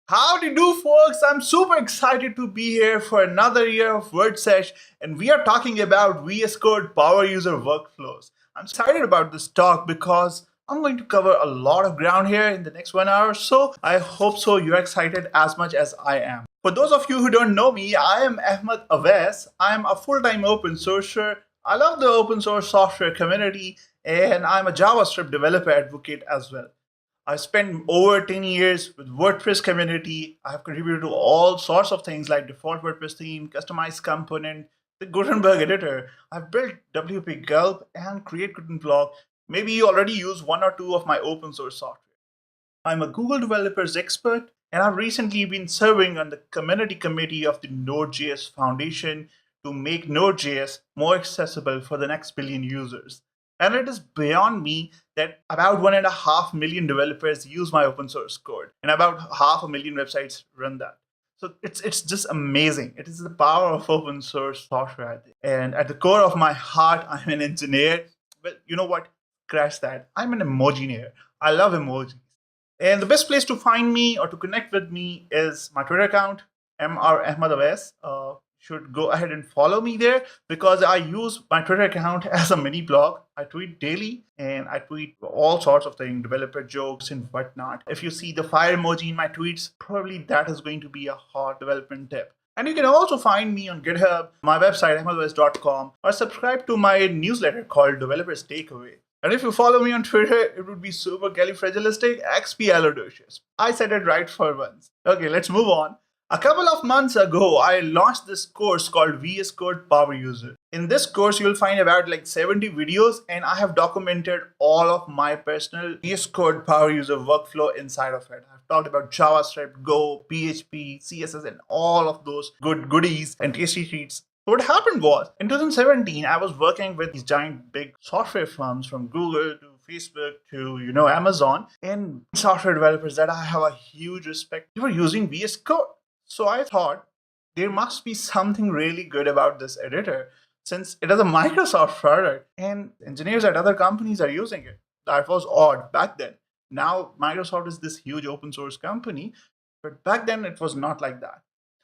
Howdy do, folks. I'm super excited to be here for another year of WordSesh, and we are talking about VS Code power user workflows. I'm excited about this talk because I'm going to cover a lot of ground here in the next 1 hour or so. I hope so you're excited as much as I am. For those of you who don't know me, I am Ahmad Awais. I'm a full-time open sourcer. I love the open source software community, and I'm a JavaScript developer advocate as well. I spent over 10 years with WordPress community. I have contributed to all sorts of things like default WordPress theme, customized component, the Gutenberg editor. I've built WP Gulp and Create Gutenberg blog. Maybe you already use one or two of my open source software. I'm a Google developers expert, and I've recently been serving on the community committee of the Node.js Foundation to make Node.js more accessible for the next billion users. And it is beyond me that about 1.5 million developers use my open source code, and about 500,000 websites run that. So it's just amazing. It is the power of open source software, I think. And at the core of my heart, I'm an engineer. But you know what? Crash that. I'm an emojineer. I love emojis. And the best place to find me or to connect with me is my Twitter account, mrahmadawais. Should go ahead and follow me there because I use my Twitter account as a mini blog. I tweet daily and I tweet all sorts of things, developer jokes and whatnot. If you see the fire emoji in my tweets, probably that is going to be a hot development tip. And you can also find me on GitHub, my website, ahmadawais.com, or subscribe to my newsletter called Developers Takeaway. And if you follow me on Twitter, it would be supercalifragilisticexpialidocious. I said it right for once. Okay, let's move on. A couple of months ago, I launched this course called VS Code Power User. In this course, you'll find about 70 videos, and I have documented all of my personal VS Code Power User workflow inside of it. I've talked about JavaScript, Go, PHP, CSS, and all of those good goodies and tasty treats. So what happened was, in 2017, I was working with these giant big software firms from Google to Facebook to Amazon, and software developers that I have a huge respect. They were using VS Code. So I thought there must be something really good about this editor since it is a Microsoft product and engineers at other companies are using it. That was odd back then. Now Microsoft is this huge open source company, but back then it was not like that.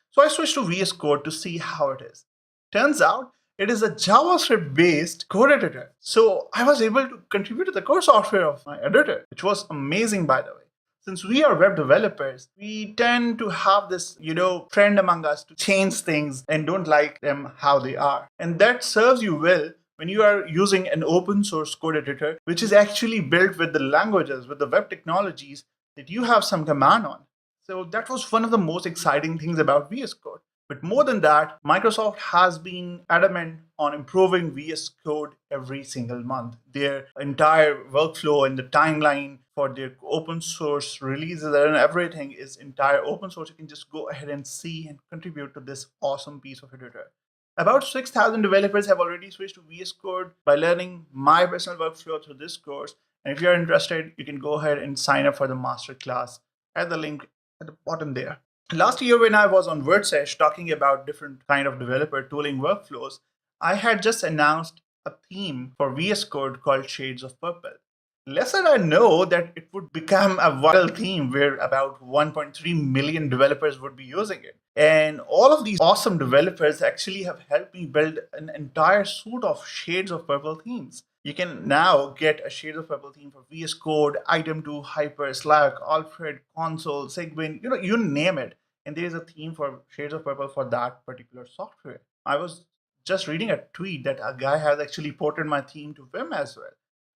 So I switched to VS Code to see how it is. Turns out it is a JavaScript based code editor. So I was able to contribute to the core software of my editor, which was amazing, by the way. Since we are web developers, we tend to have this, trend among us to change things and don't like them how they are. And that serves you well when you are using an open source code editor, which is actually built with the languages, with the web technologies that you have some command on. So that was one of the most exciting things about VS Code. But more than that, Microsoft has been adamant on improving VS Code every single month. Their entire workflow and the timeline for their open source releases and everything is entire open source. You can just go ahead and see and contribute to this awesome piece of editor. About 6,000 developers have already switched to VS Code by learning my personal workflow through this course. And if you're interested, you can go ahead and sign up for the masterclass at the link at the bottom there. Last year when I was on WordSesh talking about different kind of developer tooling workflows, I had just announced a theme for VS Code called Shades of Purple. Less did I know that it would become a viral theme where about 1.3 million developers would be using it. And all of these awesome developers actually have helped me build an entire suite of Shades of Purple themes. You can now get a Shades of Purple theme for VS Code, Item2, Hyper, Slack, Alfred, Console, Segwin, you name it. And there is a theme for Shades of Purple for that particular software. I was just reading a tweet that a guy has actually ported my theme to Vim as well.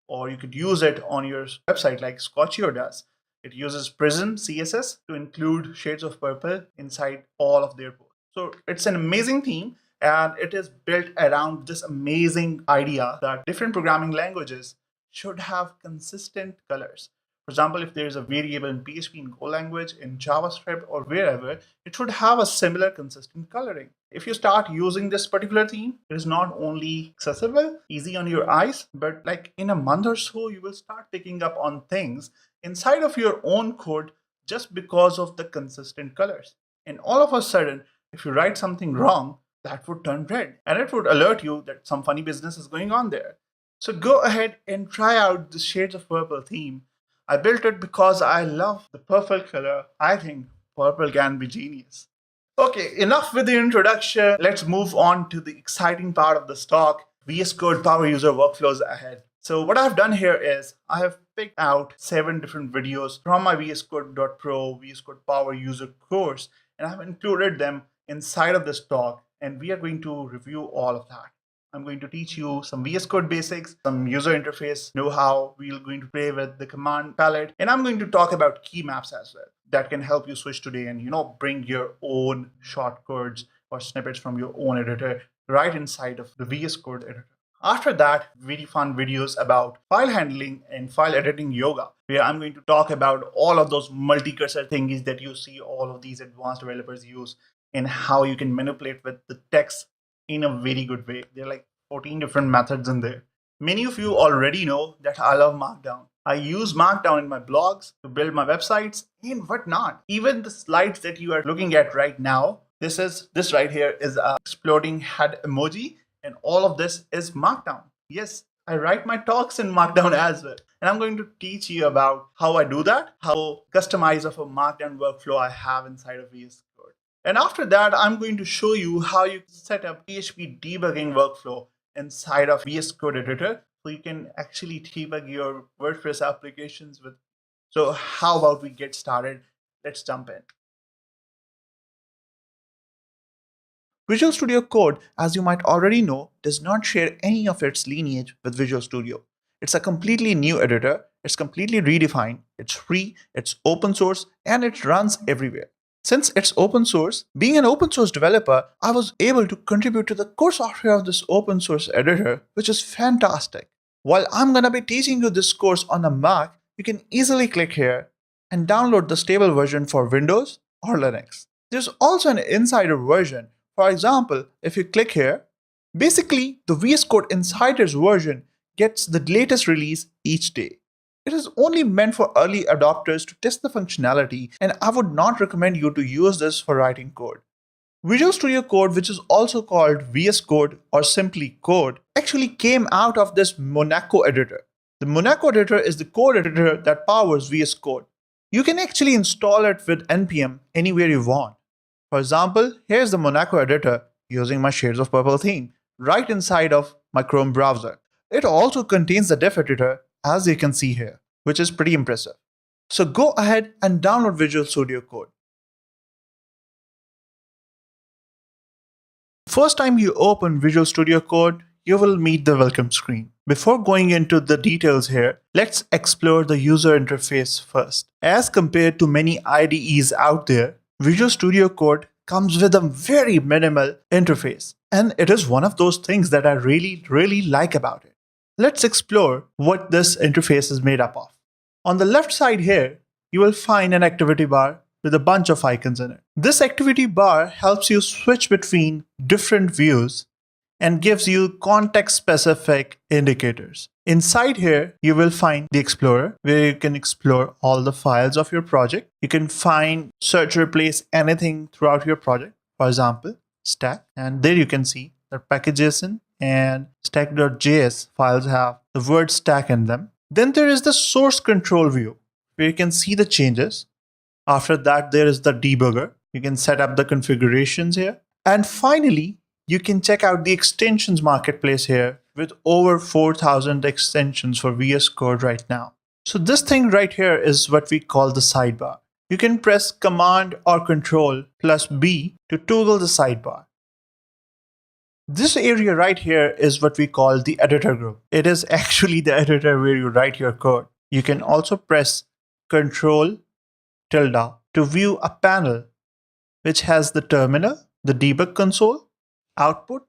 Or you could use it on your website like Scotchio does. It uses Prism CSS to include Shades of Purple inside all of their posts. So it's an amazing theme, and it is built around this amazing idea that different programming languages should have consistent colors. For example, if there is a variable in PHP, in Go language, in JavaScript, or wherever, it should have a similar consistent coloring. If you start using this particular theme, it is not only accessible, easy on your eyes, but in a month or so, you will start picking up on things inside of your own code just because of the consistent colors. And all of a sudden, if you write something wrong, that would turn red, and it would alert you that some funny business is going on there. So go ahead and try out the Shades of Purple theme. I built it because I love the purple color. I think purple can be genius. Okay, enough with the introduction. Let's move on to the exciting part of this talk, VS Code Power User workflows ahead. So what I've done here is I have picked out 7 different videos from my VSCode.pro, VS Code Power User course, and I've included them inside of this talk, and we are going to review all of that. I'm going to teach you some VS Code basics, some user interface know-how. We're going to play with the command palette, and I'm going to talk about key maps as well that can help you switch today and bring your own shortcuts or snippets from your own editor right inside of the VS Code editor. After that, very fun videos about file handling and file editing yoga, where I'm going to talk about all of those multi-cursor thingies that you see all of these advanced developers use and how you can manipulate with the text in a very good way. There are like 14 different methods in there. Many of you already know that I love Markdown. I use Markdown in my blogs to build my websites and whatnot. Even the slides that you are looking at right now, this right here is a exploding head emoji, and all of this is Markdown. Yes, I write my talks in Markdown as well. And I'm going to teach you about how I do that, how customize of a Markdown workflow I have inside of VS Code. And after that, I'm going to show you how you set up PHP debugging workflow inside of VS Code editor, so you can actually debug your WordPress applications with. So how about we get started? Let's jump in. Visual Studio Code, as you might already know, does not share any of its lineage with Visual Studio. It's a completely new editor, it's completely redefined, it's free, it's open source, and it runs everywhere. Since it's open source, being an open source developer, I was able to contribute to the core software of this open source editor, which is fantastic. While I'm going to be teaching you this course on a Mac, you can easily click here and download the stable version for Windows or Linux. There's also an insider version. For example, if you click here, basically the VS Code Insider's version gets the latest release each day. It is only meant for early adopters to test the functionality, and I would not recommend you to use this for writing code. Visual Studio Code, which is also called VS Code or simply Code, actually came out of this Monaco editor. The Monaco editor is the code editor that powers VS Code. You can actually install it with npm anywhere you want. For example, here's the Monaco editor using my Shades of Purple theme right inside of my Chrome browser. It also contains the diff editor, as you can see here, which is pretty impressive. So go ahead and download Visual Studio Code. First time you open Visual Studio Code, you will meet the welcome screen. Before going into the details here, let's explore the user interface first. As compared to many IDEs out there, Visual Studio Code comes with a very minimal interface, and it is one of those things that I really like about it. Let's explore what this interface is made up of. On the left side here, you will find an activity bar with a bunch of icons in it. This activity bar helps you switch between different views and gives you context-specific indicators. Inside here, you will find the Explorer, where you can explore all the files of your project. You can find, search, replace anything throughout your project. For example, stack, and there you can see the package.json and stack.js files have the word stack in them. Then there is the source control view, where you can see the changes. After that, there is the debugger. You can set up the configurations here. And finally, you can check out the extensions marketplace here with over 4,000 extensions for VS Code right now. So this thing right here is what we call the sidebar. You can press Command or Control plus B to toggle the sidebar. This area right here is what we call the editor group. It is actually the editor where you write your code. You can also press Control tilde to view a panel which has the terminal, the debug console, output,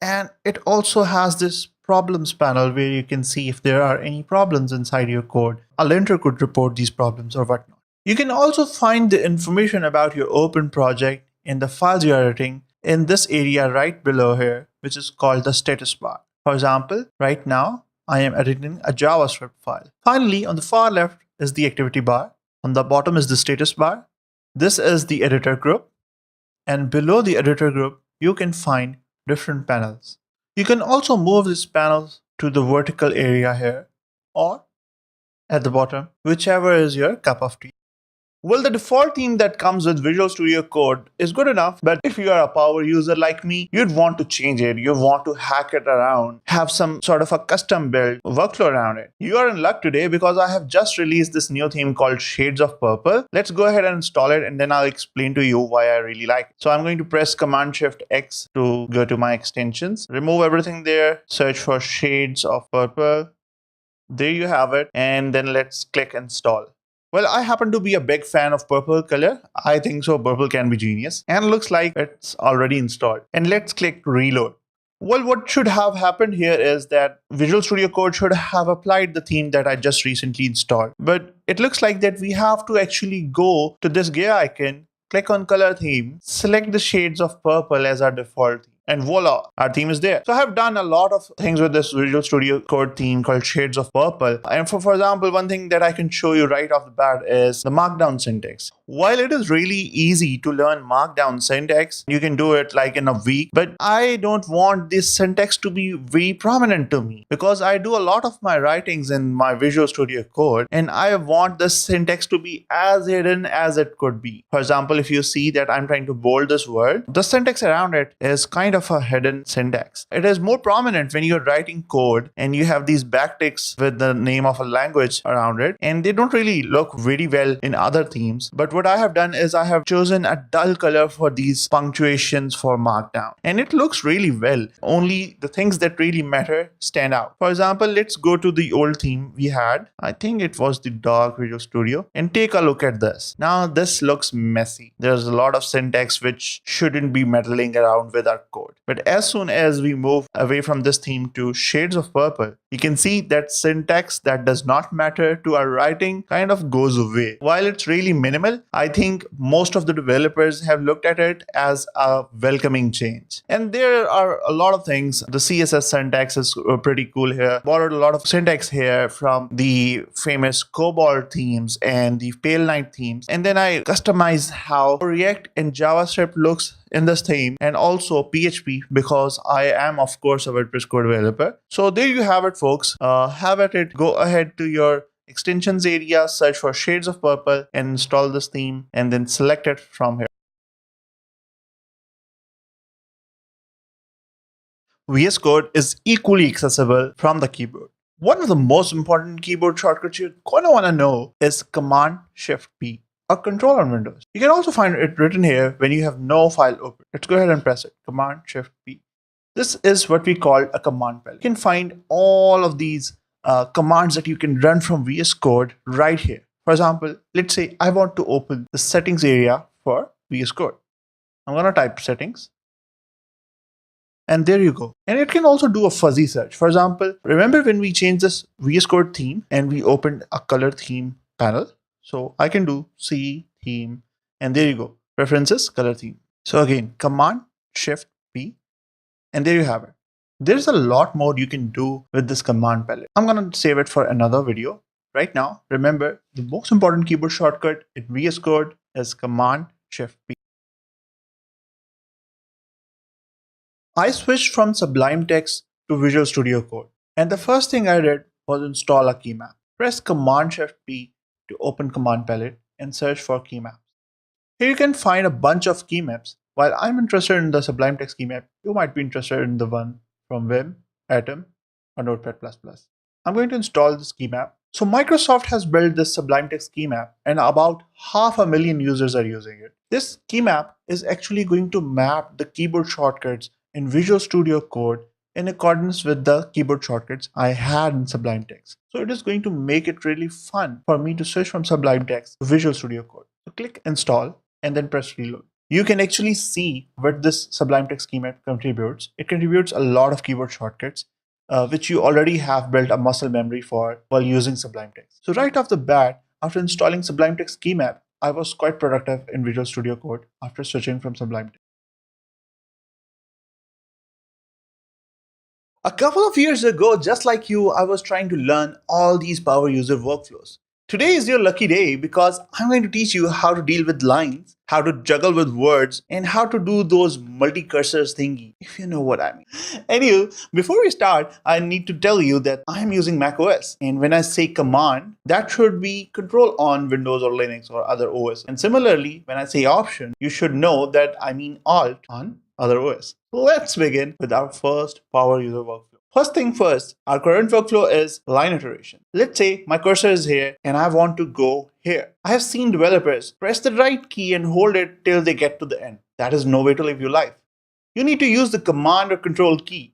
and it also has this problems panel where you can see if there are any problems inside your code. A linter could report these problems or whatnot. You can also find the information about your open project in the files you're editing in this area right below here, which is called the status bar. For example, right now I am editing a JavaScript file. Finally, on the far left is the activity bar. On the bottom is the status bar. This is the editor group. And below the editor group, you can find different panels. You can also move these panels to the vertical area here or at the bottom, whichever is your cup of tea. Well, the default theme that comes with Visual Studio Code is good enough, but if you are a power user like me, you'd want to change it, you want to hack it around, have some sort of a custom build workflow around it. You are in luck today because I have just released this new theme called Shades of Purple. Let's go ahead and install it and then I'll explain to you why I really like it. So I'm going to press Command-Shift-X to go to my extensions, remove everything there, search for Shades of Purple. There you have it, and then let's click install. Well, I happen to be a big fan of purple color. I think so purple can be genius. And looks like it's already installed. And let's click reload. Well, what should have happened here is that Visual Studio Code should have applied the theme that I just recently installed. But it looks like that we have to actually go to this gear icon, click on color theme, select the shades of purple as our default theme. And voila, our theme is there. So I have done a lot of things with this Visual Studio Code theme called Shades of Purple. And for example, one thing that I can show you right off the bat is the Markdown syntax. While it is really easy to learn Markdown syntax, you can do it like in a week, but I don't want this syntax to be very prominent to me because I do a lot of my writings in my Visual Studio Code and I want the syntax to be as hidden as it could be. For example, if you see that I'm trying to bold this word, the syntax around it is kind of a hidden syntax. It is more prominent when you're writing code and you have these backticks with the name of a language around it, and they don't really look very well in other themes. But what I have done is I have chosen a dull color for these punctuations for Markdown, and it looks really well. Only the things that really matter stand out. For example, let's go to the old theme we had. I think it was the Dog Visual Studio, and take a look at this. Now this looks messy. There's a lot of syntax which shouldn't be meddling around with our code. But as soon as we move away from this theme to Shades of Purple, you can see that syntax that does not matter to our writing kind of goes away. While it's really minimal, I think most of the developers have looked at it as a welcoming change. And there are a lot of things. The CSS syntax is pretty cool here. Borrowed a lot of syntax here from the famous Cobalt themes and the Pale Night themes. And then I customized how React and JavaScript looks in this theme, and also PHP because I am of course a WordPress code developer. So there you have it, folks. Have at it. Go ahead to your extensions area, search for Shades of Purple and install this theme and then select it from here. VS Code is equally accessible from the keyboard. One of the most important keyboard shortcuts you're gonna wanna know is Command-Shift-P. A control on Windows. You can also find it written here when you have no file open. Let's go ahead and press it. Command-Shift-P. This is what we call a command palette. You can find all of these commands that you can run from VS Code right here. For example, let's say I want to open the settings area for VS Code. I'm going to type settings. And there you go. And it can also do a fuzzy search. For example, remember when we changed this VS Code theme and we opened a color theme panel? So I can do C theme, and there you go. Preferences, color theme. So again, Command-Shift-P, and there you have it. There's a lot more you can do with this command palette. I'm gonna save it for another video. Right now, remember the most important keyboard shortcut in VS Code is Command-Shift-P. I switched from Sublime Text to Visual Studio Code, and the first thing I did was install a key map. Press Command-Shift-P to open command palette and search for key maps. Here you can find a bunch of key maps. While I'm interested in the Sublime Text key map, you might be interested in the one from Vim, Atom, or Notepad++. I'm going to install this key map. So Microsoft has built this Sublime Text key map and about 500,000 users are using it. This key map is actually going to map the keyboard shortcuts in Visual Studio Code in accordance with the keyboard shortcuts I had in Sublime Text. So it is going to make it really fun for me to switch from Sublime Text to Visual Studio Code. So click install and then press reload. You can actually see what this Sublime Text key map contributes. It contributes a lot of keyboard shortcuts, which you already have built a muscle memory for while using Sublime Text. So right off the bat, after installing Sublime Text key map, I was quite productive in Visual Studio Code after switching from Sublime Text. A couple of years ago, just like you, I was trying to learn all these power user workflows. Today is your lucky day because I'm going to teach you how to deal with lines, how to juggle with words, and how to do those multi-cursors thingy, if you know what I mean. Anyway, before we start, I need to tell you that I'm using macOS, and when I say command, that should be control on Windows or Linux or other OS. And similarly, when I say option, you should know that I mean alt on other OS. Let's begin with our first power user workflow. First thing first, our current workflow is line iteration. Let's say my cursor is here and I want to go here. I have seen developers press the right key and hold it till they get to the end. That is no way to live your life. You need to use the command or control key.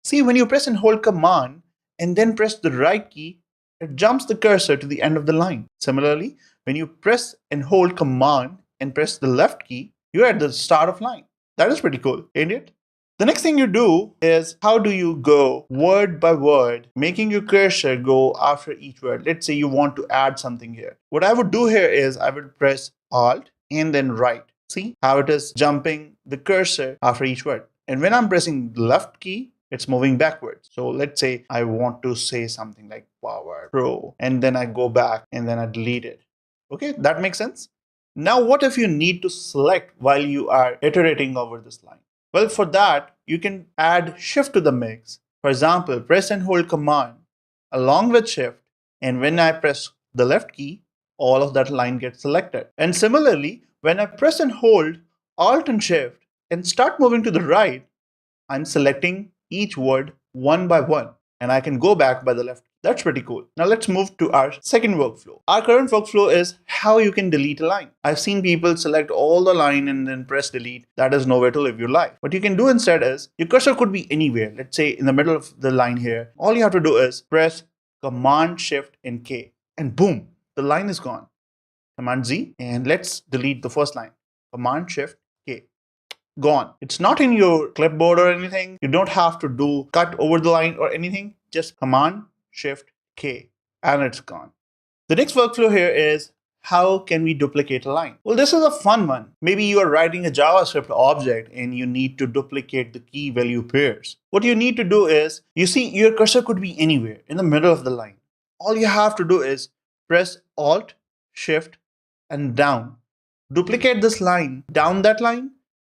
See, when you press and hold command and then press the right key, it jumps the cursor to the end of the line. Similarly, when you press and hold command and press the left key, you're at the start of line. That is pretty cool, ain't it? The next thing you do is how do you go word by word, making your cursor go after each word. Let's say you want to add something here. What I would do here is I would press Alt and then right. See how it is jumping the cursor after each word. And when I'm pressing the left key, it's moving backwards. So let's say I want to say something like Power Pro, and then I go back and then I delete it. Okay, that makes sense? Now, what if you need to select while you are iterating over this line? Well, for that, you can add shift to the mix. For example, press and hold command along with shift, and when I press the left key, all of that line gets selected. And similarly, when I press and hold alt and shift and start moving to the right, I'm selecting each word one by one, and I can go back by the left. That's pretty cool. Now let's move to our second workflow. Our current workflow is how you can delete a line. I've seen people select all the line and then press delete. That is no way to live your life. What you can do instead is your cursor could be anywhere. Let's say in the middle of the line here. All you have to do is press Command Shift and K, and boom, the line is gone. Command Z, and let's delete the first line. Command Shift K. Gone. It's not in your clipboard or anything. You don't have to do cut over the line or anything. Just Command Shift K, and it's gone. The next workflow here is how can we duplicate a line? Well, this is a fun one. Maybe you are writing a JavaScript object and you need to duplicate the key value pairs. What you need to do is, you see, your cursor could be anywhere in the middle of the line. All you have to do is press Alt, Shift, and down. Duplicate this line down that line,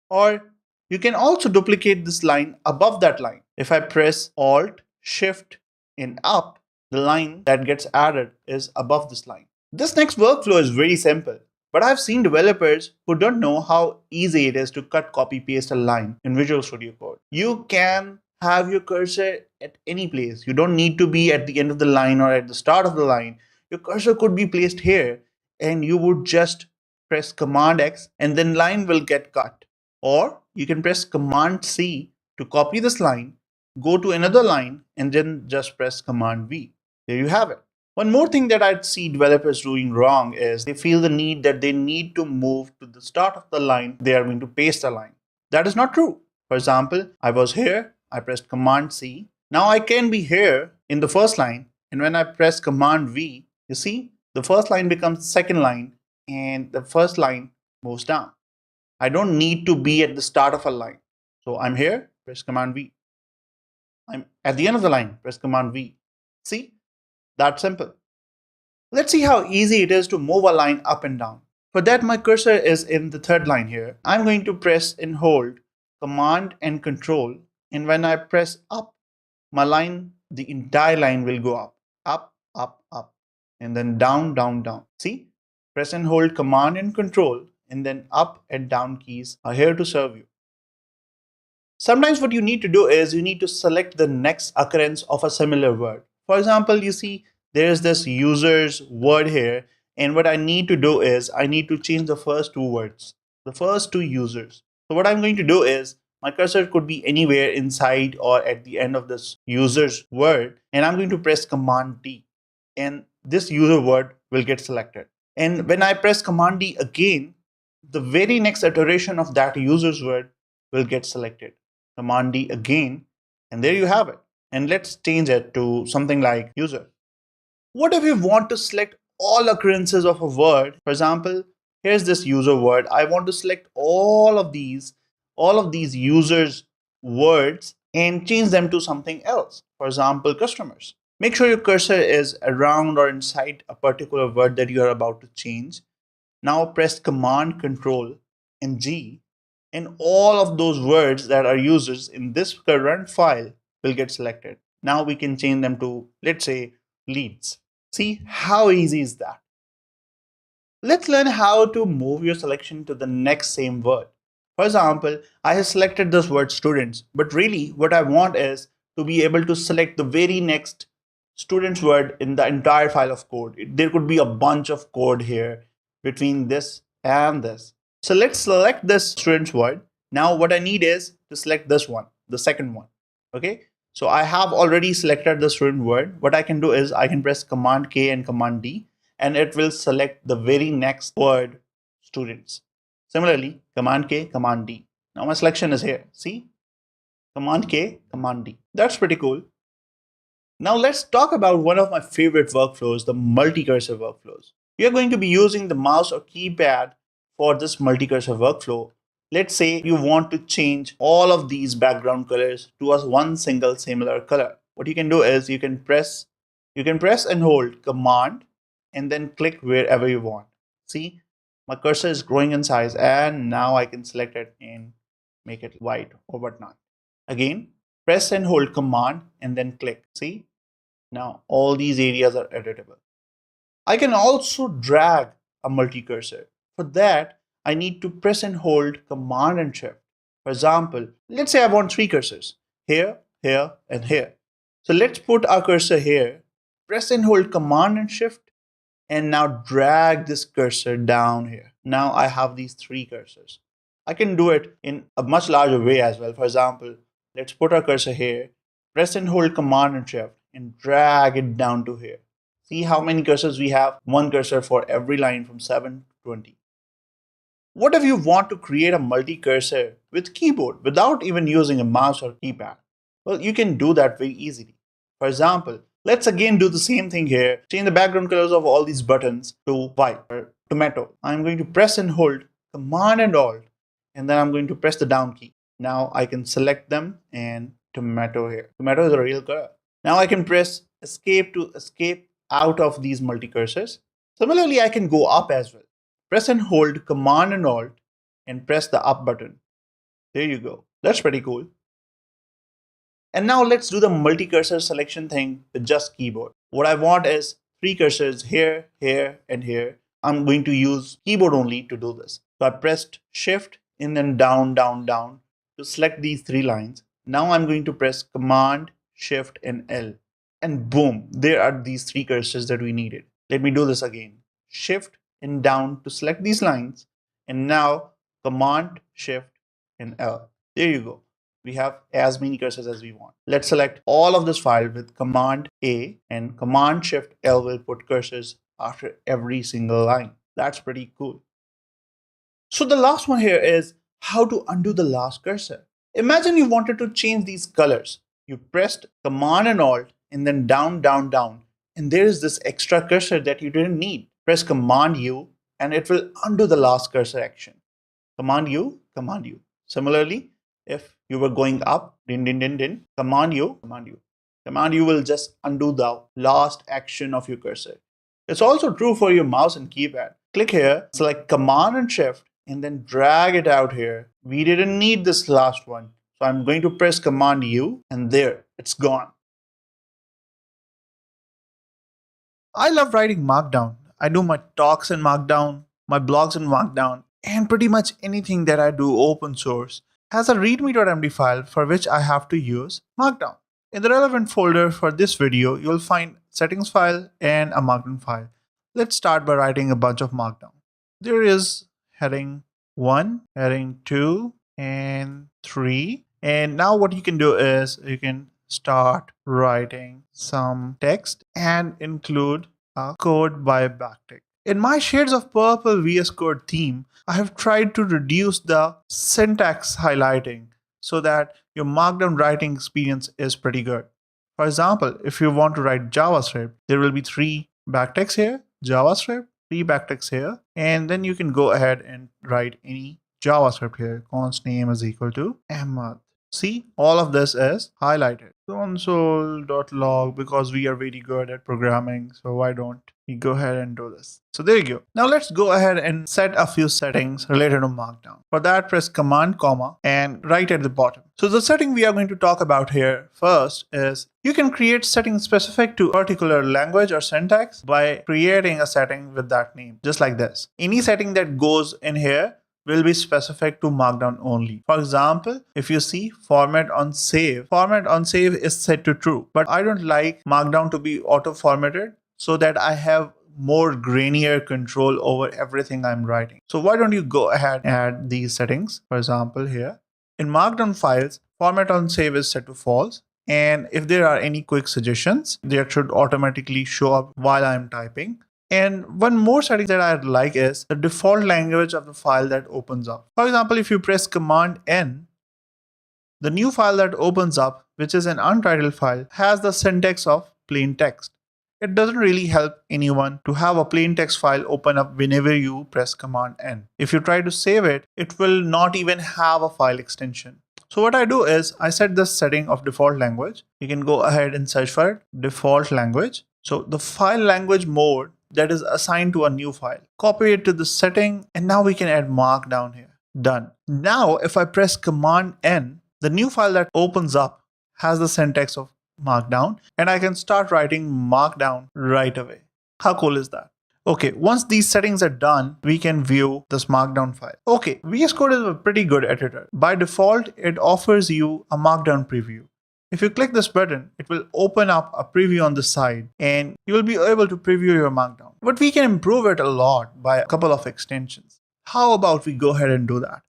or you can also duplicate this line above that line. If I press Alt, Shift, and up, the line that gets added is above this line. This next workflow is very simple, but I've seen developers who don't know how easy it is to cut, copy, paste a line in Visual Studio Code. You can have your cursor at any place. You don't need to be at the end of the line or at the start of the line. Your cursor could be placed here, and you would just press Command X and then line will get cut. Or you can press Command C to copy this line, go to another line, and then just press Command V. There you have it. One more thing that I'd see developers doing wrong is they feel the need that they need to move to the start of the line. They are going to paste a line. That is not true. For example, I was here, I pressed Command C. Now I can be here in the first line, and when I press Command V, you see, the first line becomes the second line, and the first line moves down. I don't need to be at the start of a line. So I'm here, press Command V. I'm at the end of the line, press Command V. See? That's simple. Let's see how easy it is to move a line up and down. For that, my cursor is in the third line here. I'm going to press and hold Command and Control. And when I press up, my line, the entire line will go up, up, up, up, and then down, down, down. See? Press and hold Command and Control, and then up and down keys are here to serve you. Sometimes what you need to do is you need to select the next occurrence of a similar word. For example, you see there is this user's word here, and what I need to do is I need to change the first two words, the first two users. So what I'm going to do is my cursor could be anywhere inside or at the end of this user's word, and I'm going to press Command D, and this user word will get selected. And when I press Command D again, the very next iteration of that user's word will get selected. Command D again, and there you have it. And let's change it to something like user. What if you want to select all occurrences of a word? For example, here's this user word. I want to select all of these users' words and change them to something else. For example, customers. Make sure your cursor is around or inside a particular word that you are about to change. Now press Command, Control, and G, and all of those words that are used in this current file will get selected. Now we can change them to, let's say, leads. See how easy is that? Let's learn how to move your selection to the next same word. For example, I have selected this word students, but really what I want is to be able to select the very next students word in the entire file of code. There could be a bunch of code here between this and this. So let's select this students word. Now what I need is to select this one, the second one. Okay. So I have already selected the student word. What I can do is I can press Command K and Command D, and it will select the very next word, students. Similarly, Command K, Command D. Now my selection is here. See? Command K, Command D. That's pretty cool. Now let's talk about one of my favorite workflows, the multi-cursor workflows. We are going to be using the mouse or keypad for this multi-cursor workflow. Let's say you want to change all of these background colors to one single similar color. What you can do is you can press and hold Command and then click wherever you want. See, my cursor is growing in size, and now I can select it and make it white or whatnot. Again, press and hold Command and then click. See, now all these areas are editable. I can also drag a multi-cursor. For that, I need to press and hold Command and Shift. For example, let's say I want 3 cursors, here, here, and here. So let's put our cursor here, press and hold Command and Shift, and now drag this cursor down here. Now I have these 3 cursors. I can do it in a much larger way as well. For example, let's put our cursor here, press and hold Command and Shift, and drag it down to here. See how many cursors we have? 1 cursor for every line from 7 to 20. What if you want to create a multi-cursor with keyboard without even using a mouse or keypad? Well, you can do that very easily. For example, let's again do the same thing here. Change the background colors of all these buttons to white or tomato. I'm going to press and hold Command and Alt, and then I'm going to press the down key. Now I can select them and tomato here. Tomato is a real color. Now I can press Escape to escape out of these multi-cursors. Similarly, I can go up as well. Press and hold Command and Alt and press the up button. There you go. That's pretty cool. And now let's do the multi-cursor selection thing with just keyboard. What I want is 3 cursors here, here, and here. I'm going to use keyboard only to do this. So I pressed Shift and then down, down, down to select these 3 lines. Now I'm going to press Command, Shift, and L. And boom, there are these 3 cursors that we needed. Let me do this again. Shift and down to select these lines. And now Command, Shift, and L. There you go. We have as many cursors as we want. Let's select all of this file with Command A, and Command Shift L will put cursors after every single line. That's pretty cool. So the last one here is how to undo the last cursor. Imagine you wanted to change these colors. You pressed Command and Alt and then down, down, down. And there is this extra cursor that you didn't need. Press Command U and it will undo the last cursor action. Command U, Command U. Similarly, if you were going up, Command U, Command U. Command U will just undo the last action of your cursor. It's also true for your mouse and keypad. Click here, select Command and Shift, and then drag it out here. We didn't need this last one. So I'm going to press Command U, and there, it's gone. I love writing Markdown. I do my talks in Markdown, my blogs in Markdown, and pretty much anything that I do open source has a readme.md file for which I have to use Markdown. In the relevant folder for this video, you'll find settings file and a Markdown file. Let's start by writing a bunch of Markdown. There is heading 1, heading 2, and 3. And now what you can do is you can start writing some text and include a code by backtick. In my Shades of Purple VS Code theme, I have tried to reduce the syntax highlighting so that your Markdown writing experience is pretty good. For example, if you want to write JavaScript, there will be 3 backticks here, JavaScript, 3 backticks here, and then you can go ahead and write any JavaScript here. Const name is equal to Ahmad. See, all of this is highlighted. Console.log, because we are very good at programming, so why don't we go ahead and do this? So there you go. Now let's go ahead and set a few settings related to Markdown. For that, press Command, comma, and right at the bottom. So the setting we are going to talk about here first is you can create settings specific to a particular language or syntax by creating a setting with that name, just like this. Any setting that goes in here will be specific to Markdown only. For example, if you see format on save is set to true, but I don't like Markdown to be auto-formatted so that I have more grainier control over everything I'm writing. So why don't you go ahead and add these settings? For example, here in Markdown files, format on save is set to false. And if there are any quick suggestions, they should automatically show up while I'm typing. And one more setting that I like is the default language of the file that opens up. For example, if you press Command N, the new file that opens up, which is an untitled file, has the syntax of plain text. It doesn't really help anyone to have a plain text file open up whenever you press Command N. If you try to save it, it will not even have a file extension. So what I do is I set this setting of default language. You can go ahead and search for it, default language. So the file language mode that is assigned to a new file. Copy it to the setting, and now we can add Markdown here. Done. Now, if I press Command N, the new file that opens up has the syntax of Markdown, and I can start writing Markdown right away. How cool is that? Okay, once these settings are done, we can view this Markdown file. Okay, VS Code is a pretty good editor. By default, it offers you a Markdown preview. If you click this button, it will open up a preview on the side and you will be able to preview your Markdown. But we can improve it a lot by a couple of extensions. How about we go ahead and do that?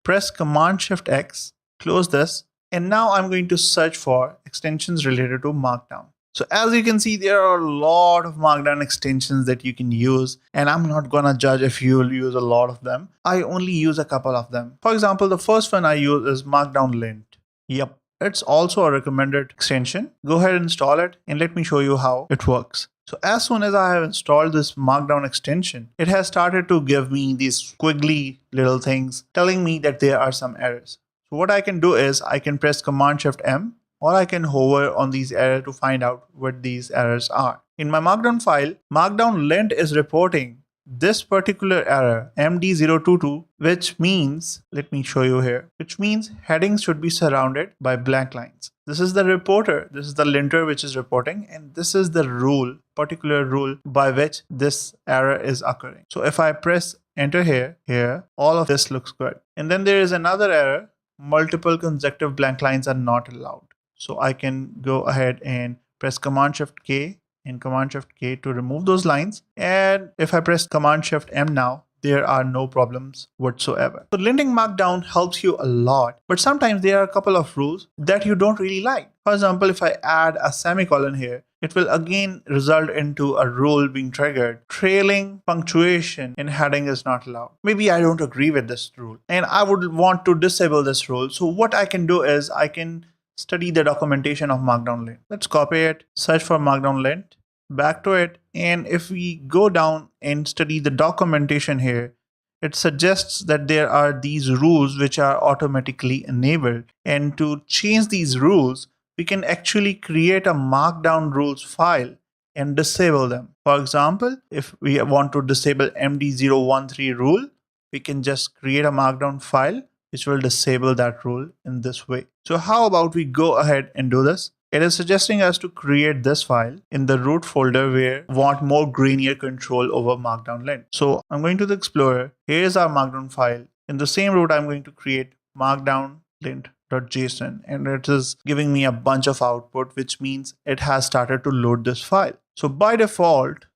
Press Command-Shift-X, close this, and now I'm going to search for extensions related to Markdown. So as you can see, there are a lot of Markdown extensions that you can use, and I'm not gonna judge if you will use a lot of them. I only use a couple of them. For example, the first one I use is Markdown Lint. Yep. It's also a recommended extension. Go ahead and install it and let me show you how it works. So as soon as I have installed this Markdown extension, it has started to give me these squiggly little things telling me that there are some errors. So what I can do is I can press Command-Shift-M, or I can hover on these errors to find out what these errors are. In my Markdown file, Markdown Lint is reporting this particular error, MD022, which means, let me show you here, which means headings should be surrounded by blank lines. This is the reporter, this is the linter which is reporting, and this is the rule, particular rule by which this error is occurring. So if I press enter here, all of this looks good. And then there is another error, multiple consecutive blank lines are not allowed. So I can go ahead and press Command-Shift-K and Command-Shift-K to remove those lines. And if I press Command-Shift-M now, there are no problems whatsoever. So linting Markdown helps you a lot, but sometimes there are a couple of rules that you don't really like. For example, if I add a semicolon here, it will again result into a rule being triggered. Trailing punctuation in heading is not allowed. Maybe I don't agree with this rule and I would want to disable this rule. So what I can do is I can study the documentation of Markdown Lint. Let's copy it, search for Markdown Lint, back to it, and if we go down and study the documentation here, it suggests that there are these rules which are automatically enabled, and to change these rules, we can actually create a Markdown rules file and disable them. For example, if we want to disable MD013 rule, we can just create a Markdown file which will disable that rule in this way. So how about we go ahead and do this? It is suggesting us to create this file in the root folder where we want more grainier control over Markdown Lint. So I'm going to the Explorer. Here is our Markdown file. In the same root, I'm going to create Markdown Lint.json, and it is giving me a bunch of output, which means it has started to load this file. So by default,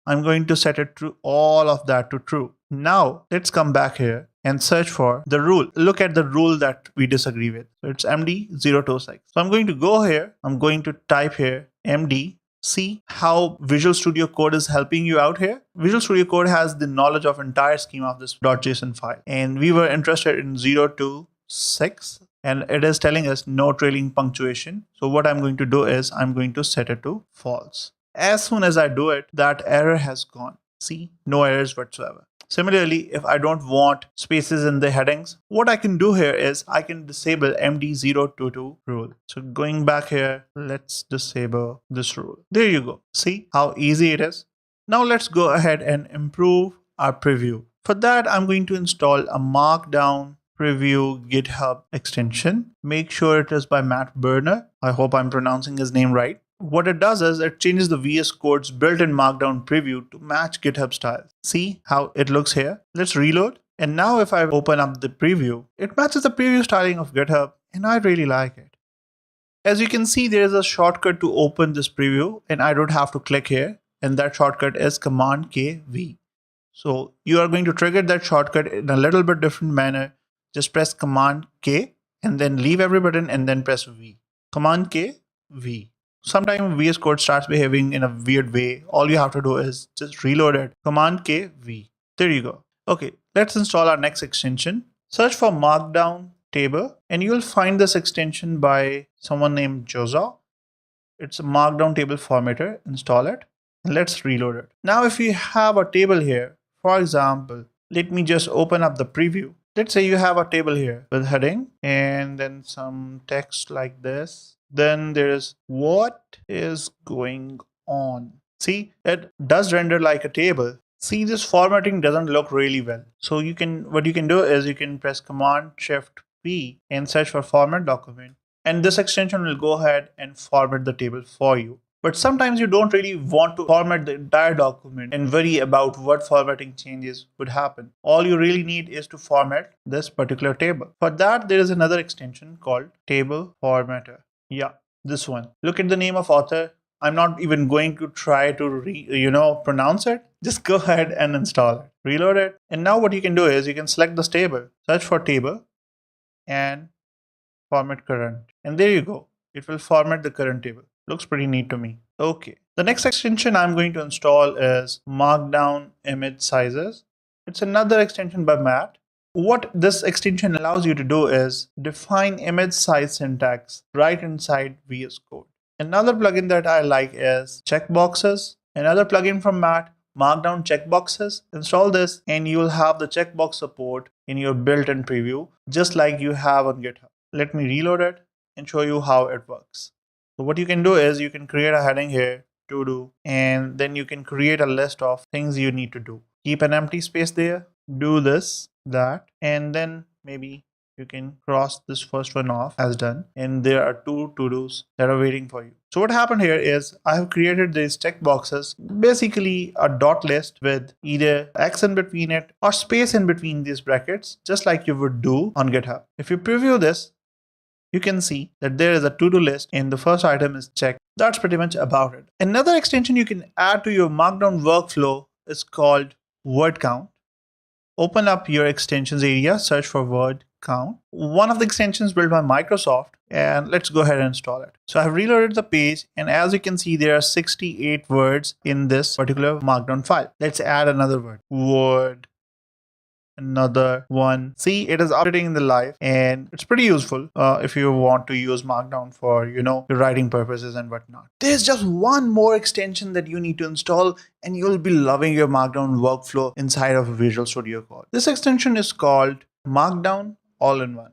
I'm going to set it to all of that to true. Now let's come back here and search for the rule. Look at the rule that we disagree with. So it's MD026. So I'm going to go here. I'm going to type here MD. See how Visual Studio Code is helping you out here. Visual Studio Code has the knowledge of entire schema of this .json file. And we were interested in 026. And it is telling us no trailing punctuation. So what I'm going to do is I'm going to set it to false. As soon as I do it, that error has gone. See, no errors whatsoever. Similarly, if I don't want spaces in the headings, what I can do here is I can disable MD022 rule. So going back here, let's disable this rule. There you go. See how easy it is? Now let's go ahead and improve our preview. For that, I'm going to install a Markdown preview GitHub extension. Make sure it is by Matt Berner. I hope I'm pronouncing his name right. What it does is it changes the VS Code's built-in Markdown preview to match GitHub style. See how it looks here? Let's reload. And now if I open up the preview, it matches the preview styling of GitHub, and I really like it. As you can see, there is a shortcut to open this preview, and I don't have to click here. And that shortcut is Command K V. So you are going to trigger that shortcut in a little bit different manner. Just press Command K and then leave every button and then press V. Command K V. Sometimes VS Code starts behaving in a weird way. All you have to do is just reload it. Command K V. There you go. Okay, let's install our next extension. Search for Markdown table and you'll find this extension by someone named Joza. It's a Markdown table formatter. Install it. And let's reload it. Now if you have a table here, for example, let me just open up the preview. Let's say you have a table here with heading and then some text like this. Then there is what is going on. See, it does render like a table. See, this formatting doesn't look really well. So what you can do is you can press Command Shift P and search for format document. And this extension will go ahead and format the table for you. But sometimes you don't really want to format the entire document and worry about what formatting changes would happen. All you really need is to format this particular table. For that, there is another extension called Table Formatter. Yeah, this one. Look at the name of author. I'm not even going to try to pronounce it. Just go ahead and install it. Reload it. And now what you can do is you can select this table, search for table and format current. And there you go. It will format the current table. Looks pretty neat to me. Okay. The next extension I'm going to install is Markdown Image Sizes. It's another extension by Matt. What this extension allows you to do is define image size syntax right inside VS Code. Another plugin that I like is checkboxes. Another plugin from Matt, Markdown checkboxes. Install this and you will have the checkbox support in your built-in preview, just like you have on GitHub. Let me reload it and show you how it works. So what you can do is you can create a heading here, to do, and then you can create a list of things you need to do. Keep an empty space there, do this, that, and then maybe you can cross this first one off as done. And there are 2 to-dos that are waiting for you. So what happened here is I have created these checkboxes, basically a dot list with either X in between it or space in between these brackets, just like you would do on GitHub. If you preview this, you can see that there is a to-do list and the first item is checked. That's pretty much about it. Another extension you can add to your Markdown workflow is called word count. Open up your extensions area, search for word count. One of the extensions built by Microsoft, and let's go ahead and install it. So I've reloaded the page, and as you can see, there are 68 words in this particular Markdown file. Let's add another word. Word. Another one. See, it is updating in the live and it's pretty useful if you want to use Markdown for, your writing purposes and whatnot. There's just one more extension that you need to install and you'll be loving your Markdown workflow inside of Visual Studio Code. This extension is called Markdown All-in-One.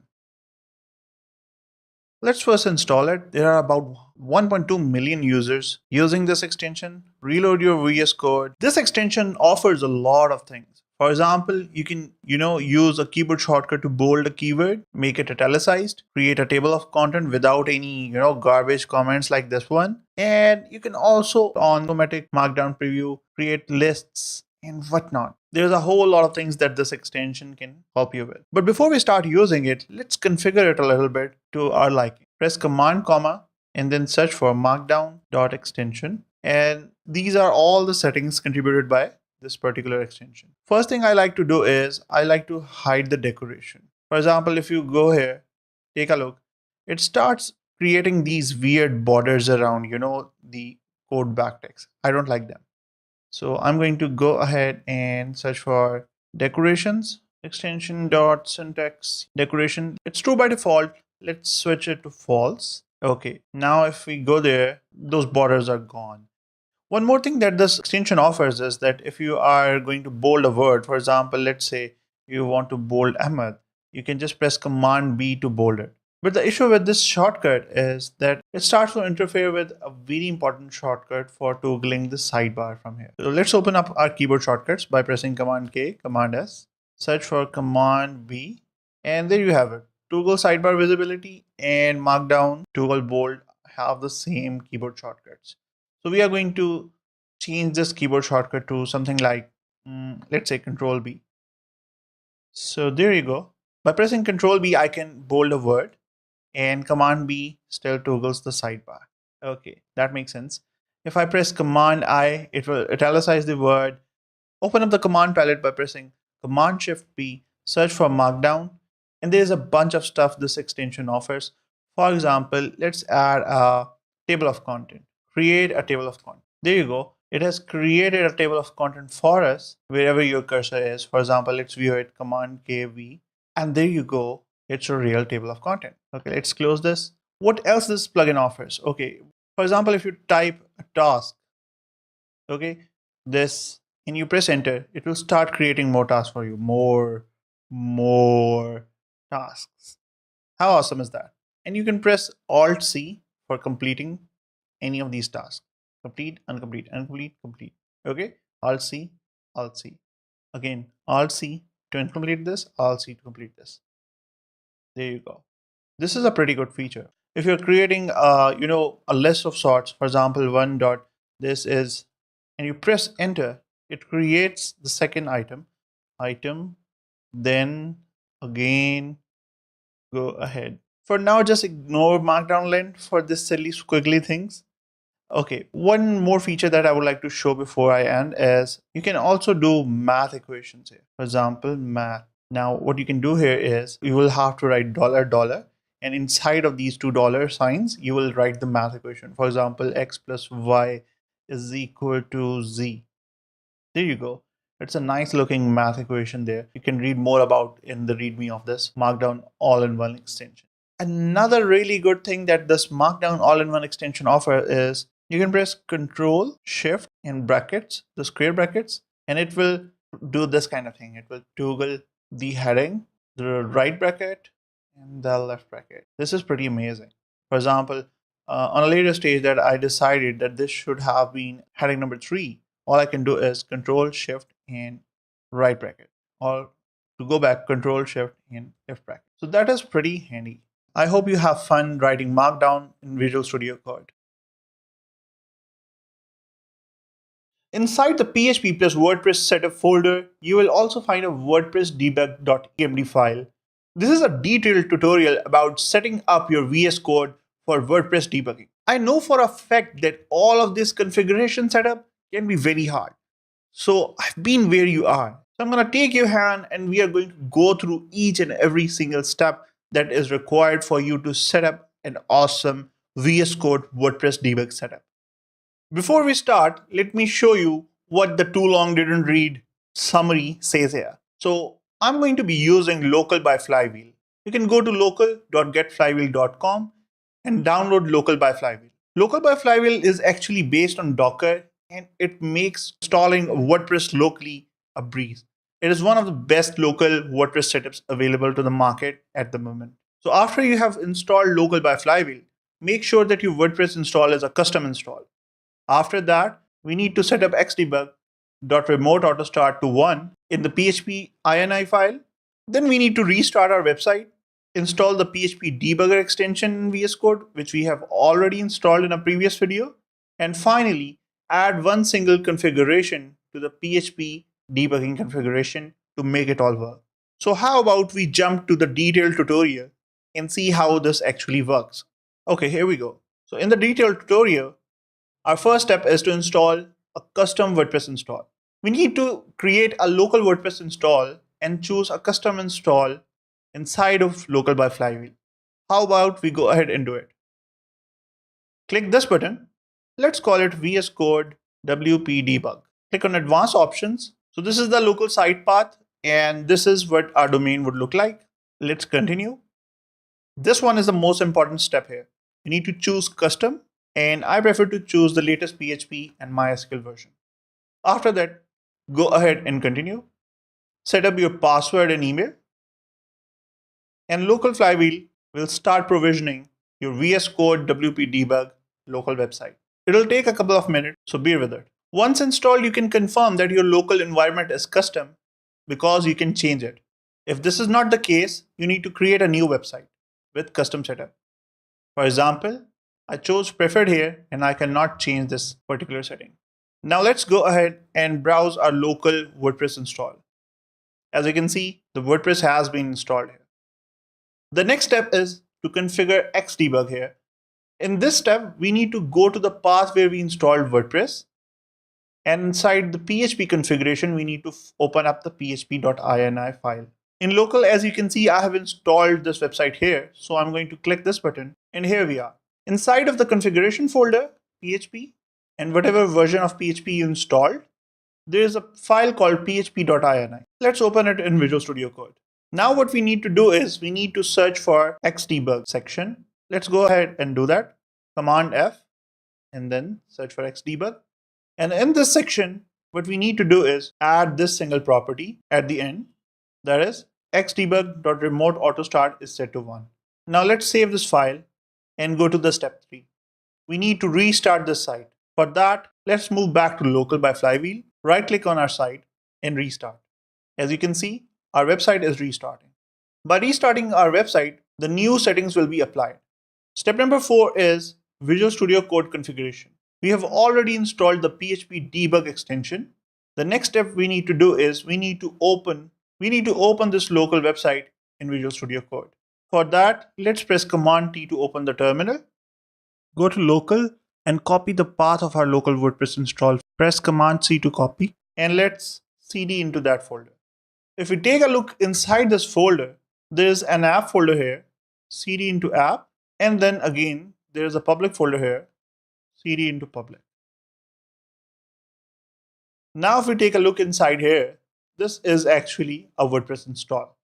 Let's first install it. There are about 1.2 million users using this extension. Reload your VS Code. This extension offers a lot of things. For example, you can, use a keyboard shortcut to bold a keyword, make it italicized, create a table of content without any, garbage comments like this one. And you can also, on automatic Markdown preview, create lists and whatnot. There's a whole lot of things that this extension can help you with. But before we start using it, let's configure it a little bit to our liking. Press Command, and then search for markdown.extension. And these are all the settings contributed by this particular extension. First thing I like to do is I like to hide the decoration. For example, if you go here, take a look, it starts creating these weird borders around, the code backtext. I don't like them. So I'm going to go ahead and search for decorations, extension.syntax decoration. It's true by default. Let's switch it to false. Okay, now if we go there, those borders are gone. One more thing that this extension offers is that if you are going to bold a word, for example, let's say you want to bold Ahmad, you can just press Command B to bold it. But the issue with this shortcut is that it starts to interfere with a very important shortcut for toggling the sidebar from here. So let's open up our keyboard shortcuts by pressing Command K, Command S, search for Command B, and there you have it. Toggle sidebar visibility and Markdown, toggle bold have the same keyboard shortcuts. So we are going to change this keyboard shortcut to something like, let's say Control B. So there you go. By pressing Control B, I can bold a word, and Command B still toggles the sidebar. Okay, that makes sense. If I press Command I, it will italicize the word. Open up the command palette by pressing Command Shift B, search for Markdown, and there's a bunch of stuff this extension offers. For example, let's add a table of content. Create a table of content. There you go. It has created a table of content for us wherever your cursor is. For example, let's view it, Command KV, and there you go. It's a real table of content. Okay, let's close this. What else this plugin offers? Okay, for example, if you type a task, okay, this, and you press enter, it will start creating more tasks for you. More tasks. How awesome is that? And you can press Alt C for completing any of these tasks. Complete, incomplete, incomplete, complete. Okay, Alt C, Alt C. Again, Alt C to incomplete this, Alt C to complete this. There you go. This is a pretty good feature. If you're creating, a list of sorts, for example, one dot, this is, and you press enter, it creates the second item, then again, go ahead. For now, just ignore Markdown lint for this silly squiggly things. Okay, one more feature that I would like to show before I end is you can also do math equations here. For example, math. Now, what you can do here is you will have to write $, and inside of these $2 signs, you will write the math equation. For example, x plus y is equal to z. There you go. It's a nice looking math equation there. You can read more about in the README of this Markdown all-in-one extension. Another really good thing that this Markdown all-in-one extension offers is you can press Control Shift in brackets, the square brackets, and it will do this kind of thing. It will toggle the heading, the right bracket, and the left bracket. This is pretty amazing. For example, on a later stage that I decided that this should have been heading number 3, all I can do is Control Shift and right bracket, or to go back, Control Shift and left bracket. So that is pretty handy. I hope you have fun writing Markdown in Visual Studio Code. Inside the PHP plus WordPress setup folder, you will also find a WordPress debug.emd file. This is a detailed tutorial about setting up your VS Code for WordPress debugging. I know for a fact that all of this configuration setup can be very hard. So I've been where you are. So I'm going to take your hand and we are going to go through each and every single step that is required for you to set up an awesome VS Code WordPress debug setup. Before we start, let me show you what the too long didn't read summary says here. So I'm going to be using local by Flywheel. You can go to local.getflywheel.com and download local by Flywheel. Local by Flywheel is actually based on Docker and it makes installing WordPress locally a breeze. It is one of the best local WordPress setups available to the market at the moment. So after you have installed local by Flywheel, make sure that your WordPress install is a custom install. After that, we need to set up xdebug.remote_auto-start to 1 in the PHP ini file. Then we need to restart our website, install the PHP debugger extension in VS Code, which we have already installed in a previous video. And finally, add one single configuration to the PHP debugging configuration to make it all work. So how about we jump to the detailed tutorial and see how this actually works. Okay, here we go. So in the detailed tutorial, our first step is to install a custom WordPress install. We need to create a local WordPress install and choose a custom install inside of local by Flywheel. How about we go ahead and do it? Click this button. Let's call it VS Code WP Debug. Click on Advanced Options. So this is the local site path and this is what our domain would look like. Let's continue. This one is the most important step here. You need to choose custom and I prefer to choose the latest PHP and MySQL version. After that, go ahead and continue. Set up your password and email, and local flywheel will start provisioning your VS Code WP debug local website. It'll take a couple of minutes, so bear with it. Once installed, you can confirm that your local environment is custom because you can change it. If this is not the case, you need to create a new website with custom setup. For example, I chose preferred here and I cannot change this particular setting. Now let's go ahead and browse our local WordPress install. As you can see, the WordPress has been installed here. The next step is to configure Xdebug here. In this step, we need to go to the path where we installed WordPress. And inside the PHP configuration, we need to open up the php.ini file. In local, as you can see, I have installed this website here. So I'm going to click this button and here we are. Inside of the configuration folder, PHP, and whatever version of PHP you installed, there is a file called php.ini. Let's open it in Visual Studio Code. Now what we need to do is we need to search for Xdebug section. Let's go ahead and do that. Command F and then search for Xdebug. And in this section, what we need to do is add this single property at the end. That is xdebug.remote autostart is set to 1. Now let's save this file and go to the step 3. We need to restart this site. For that, let's move back to local by flywheel, right click on our site and restart. As you can see, our website is restarting. By restarting our website, the new settings will be applied. Step number 4 is Visual Studio Code configuration. We have already installed the PHP debug extension. The next step we need to do is we need to open this local website in Visual Studio Code. For that, let's press Command T to open the terminal. Go to local and copy the path of our local WordPress install. Press Command C to copy and let's cd into that folder. If we take a look inside this folder, there is an app folder here, cd into app, and then again there is a public folder here, cd into public. Now if we take a look inside here, this is actually a WordPress install.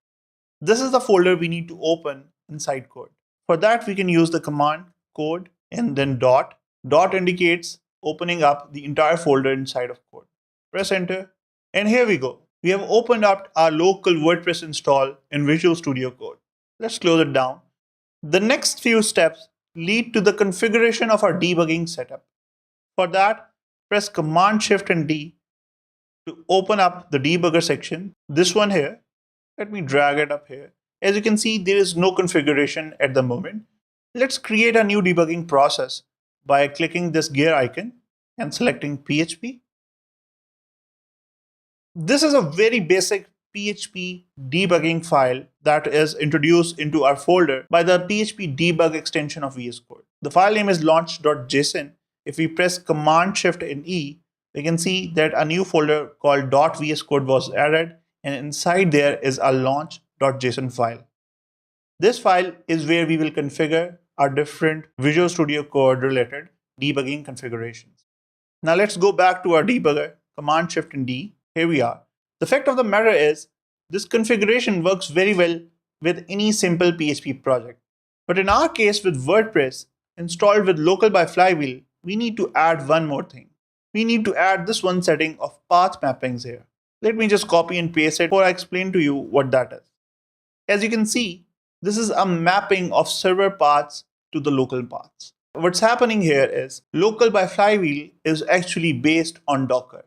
This is the folder we need to open inside code. For that, we can use the command code and then dot. Dot indicates opening up the entire folder inside of code. Press enter and here we go. We have opened up our local WordPress install in Visual Studio Code. Let's close it down. The next few steps lead to the configuration of our debugging setup. For that, press Command Shift and D to open up the debugger section. This one here. Let me drag it up here. As you can see, there is no configuration at the moment. Let's create a new debugging process by clicking this gear icon and selecting PHP. This is a very basic PHP debugging file that is introduced into our folder by the PHP debug extension of VS Code. The file name is launch.json. If we press Command Shift and E, we can see that a new folder called .vscode was added, and inside there is a launch.json file. This file is where we will configure our different Visual Studio Code related debugging configurations. Now let's go back to our debugger, Command Shift and D. Here we are. The fact of the matter is, this configuration works very well with any simple PHP project. But in our case with WordPress installed with local by flywheel, we need to add one more thing. We need to add this one setting of path mappings here. Let me just copy and paste it before I explain to you what that is. As you can see, this is a mapping of server paths to the local paths. What's happening here is local by flywheel is actually based on Docker.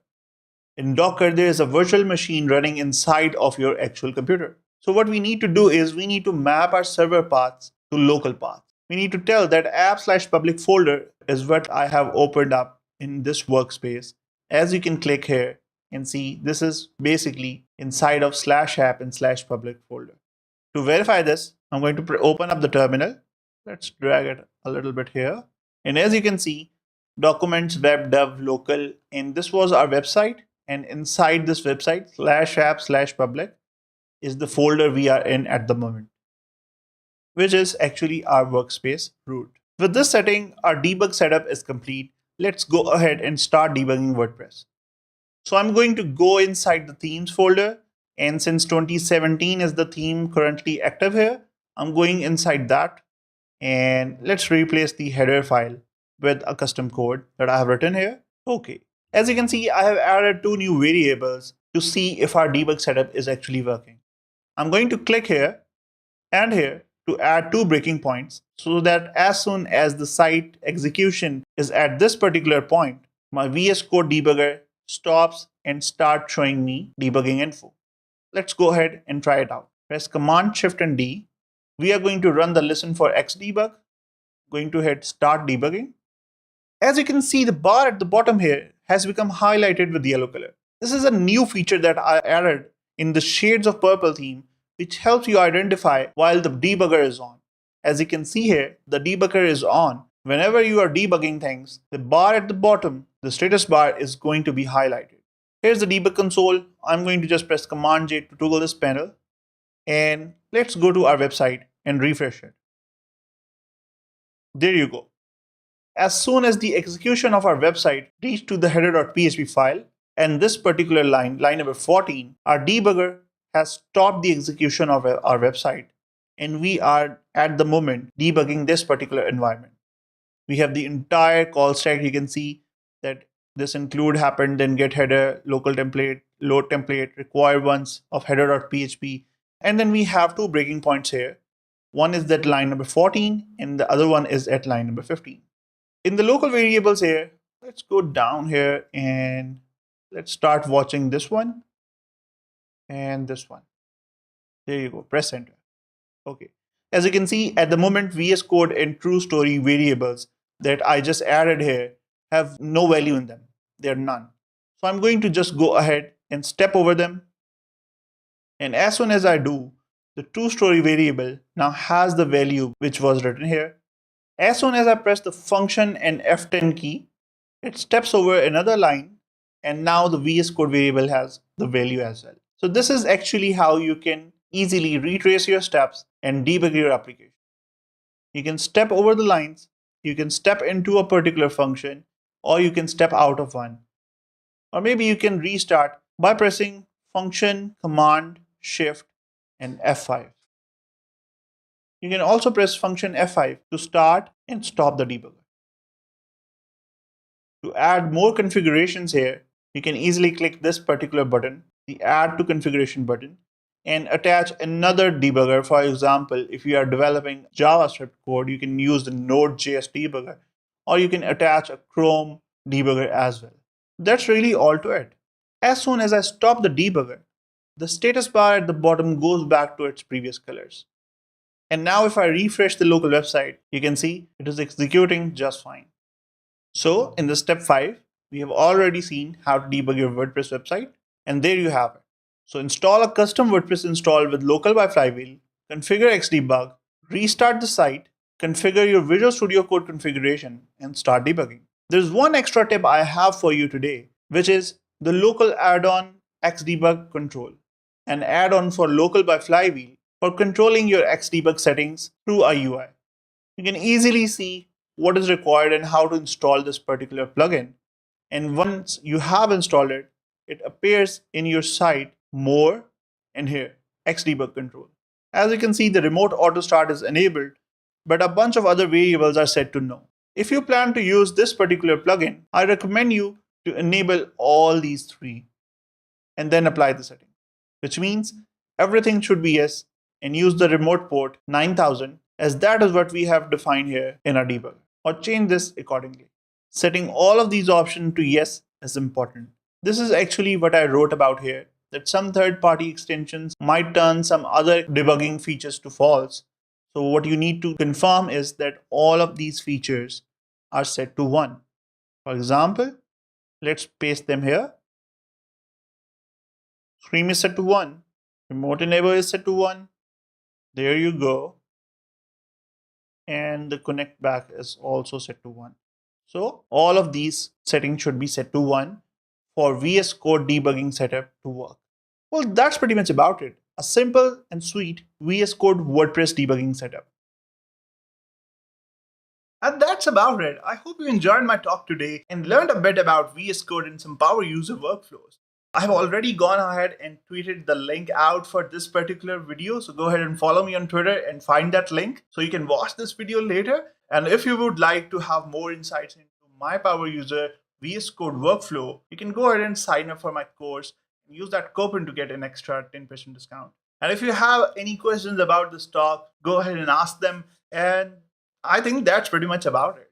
In Docker, there is a virtual machine running inside of your actual computer. So what we need to do is we need to map our server paths to local paths. We need to tell that app/public folder is what I have opened up in this workspace. As you can click here and see, this is basically inside of /app and /public folder. To verify this, I'm going to open up the terminal. Let's drag it a little bit here. And as you can see, documents web dev local, and this was our website. And inside this website, /app/public is the folder we are in at the moment, which is actually our workspace root. With this setting, our debug setup is complete. Let's go ahead and start debugging WordPress. So I'm going to go inside the themes folder, and since 2017 is the theme currently active here, I'm going inside that, and let's replace the header file with a custom code that I have written here. Okay. As you can see, I have added two new variables to see if our debug setup is actually working. I'm going to click here and here to add two breaking points so that as soon as the site execution is at this particular point, my VS Code debugger stops and starts showing me debugging info. Let's go ahead and try it out. Press Command Shift and D. We are going to run the listen for X debug. Going to hit Start Debugging. As you can see, the bar at the bottom here has become highlighted with yellow color. This is a new feature that I added in the shades of purple theme, which helps you identify while the debugger is on. As you can see here, the debugger is on. Whenever you are debugging things, the bar at the bottom, the status bar, is going to be highlighted. Here's the debug console. I'm going to just press Command J to toggle this panel. And let's go to our website and refresh it. There you go. As soon as the execution of our website reached to the header.php file, and this particular line number 14, our debugger has stopped the execution of our website, and we are at the moment debugging this particular environment. We have the entire call stack. You can see that this include happened, then get header, local template, load template, require once of header.php, and then we have two breaking points here. One is at line number 14, and the other one is at line number 15. In the local variables here, let's go down here and let's start watching this one and this one. There you go, press enter. Okay. As you can see, at the moment, VS Code and true story variables that I just added here have no value in them. They're none. So I'm going to just go ahead and step over them. And as soon as I do, the true story variable now has the value which was written here. As soon as I press the function and F10 key, it steps over another line, and now the VS Code variable has the value as well. So this is actually how you can easily retrace your steps and debug your application. You can step over the lines, you can step into a particular function, or you can step out of one. Or maybe you can restart by pressing function, command, shift, and F5. You can also press function F5 to start and stop the debugger. To add more configurations here, you can easily click this particular button, the Add to Configuration button, and attach another debugger. For example, if you are developing JavaScript code, you can use the Node.js debugger, or you can attach a Chrome debugger as well. That's really all to it. As soon as I stop the debugger, the status bar at the bottom goes back to its previous colors. And now if I refresh the local website, you can see it is executing just fine. So in the step 5, we have already seen how to debug your WordPress website, and there you have it. So install a custom WordPress install with local by flywheel, configure Xdebug, restart the site, configure your Visual Studio Code configuration, and start debugging. There's one extra tip I have for you today, which is the local add-on Xdebug control, an add-on for local by flywheel for controlling your Xdebug settings through a UI. You can easily see what is required and how to install this particular plugin. And once you have installed it, it appears in your site more and here, Xdebug control. As you can see, the remote auto start is enabled, but a bunch of other variables are set to no. If you plan to use this particular plugin, I recommend you to enable all these three and then apply the setting, which means everything should be yes, and use the remote port 9000, as that is what we have defined here in our debugger, or change this accordingly. Setting all of these options to yes is important. This is actually what I wrote about here, that some third-party extensions might turn some other debugging features to false. So what you need to confirm is that all of these features are set to 1. For example, let's paste them here. Scream is set to 1. Remote enable is set to 1. There you go. And the connect back is also set to 1. So all of these settings should be set to 1 for VS Code debugging setup to work. Well, that's pretty much about it. A simple and sweet VS Code WordPress debugging setup. And that's about it. I hope you enjoyed my talk today and learned a bit about VS Code and some power user workflows. I have already gone ahead and tweeted the link out for this particular video. So go ahead and follow me on Twitter and find that link so you can watch this video later. And if you would like to have more insights into my power user VS Code workflow, you can go ahead and sign up for my course and use that coupon to get an extra 10% discount. And if you have any questions about this talk, go ahead and ask them. And I think that's pretty much about it.